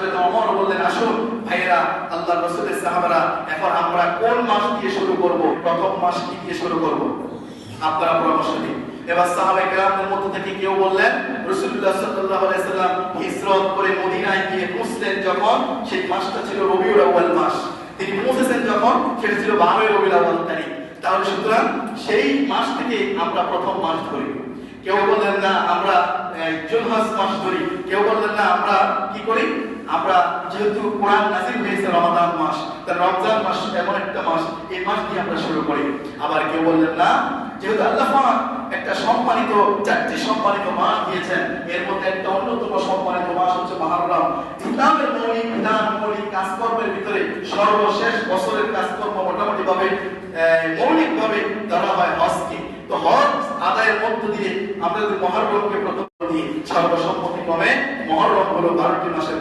ওমর বললেন, আসুন ভাইয়েরা, আল্লাহর রাসূলের সাহাবারা, এখন আমরা কোন মাস দিয়ে শুরু করব? প্রথম মাস কি দিয়ে শুরু করব? আপনারা পরামর্শ দিন। এবার সাহাবায়ে কেরামদের মধ্য থেকে কেউ বললেন, রাসূলুল্লাহ সাল্লাল্লাহু আলাইহি সাল্লাম হিজরত করে মদিনায় গিয়ে পৌঁছলেন যখন, সেই মাসটা ছিল রবিউল আউয়াল মাস। তিনি পৌঁছেছেন যখন, সেটা ছিল 12 রবিউল আউয়াল তারিখ। তাহলে সুতরাং সেই মাস থেকে আমরা প্রথম মাস ধরি। কেউ বললেন না আমরা জুলহজ মাস ধরি, কেউ বললেন না আমরা কি করি, আমরা যেহেতু কোরআন নাযিল হয়েছে রমাদান মাস, তার রমজান মাস এমন একটা মাস, এই মাস দিয়ে আমরা শুরু করি। আবার কেউ বললেন না, যেহেতু আল্লাহ পাক একটা সম্মানিত, 4টি সম্মানিত মাস দিয়েছেন, এর মধ্যে একটা অন্যতম সম্মানিত মাস হচ্ছে মুহররম। ইসলামের মৌলিক বিধান, মৌলিক কাজকর্মের ভিতরে সর্বশেষ বছরের কাজকর্ম মোটামুটি ভাবে মৌলিকভাবে ধরা হয় হজকে। তো হজ আদায়ের মধ্য দিয়ে আমরা যদি মুহররমকে প্রথম দিই, সর্বসম্মতিক্রমে মুহররম হলো 12টি মাসের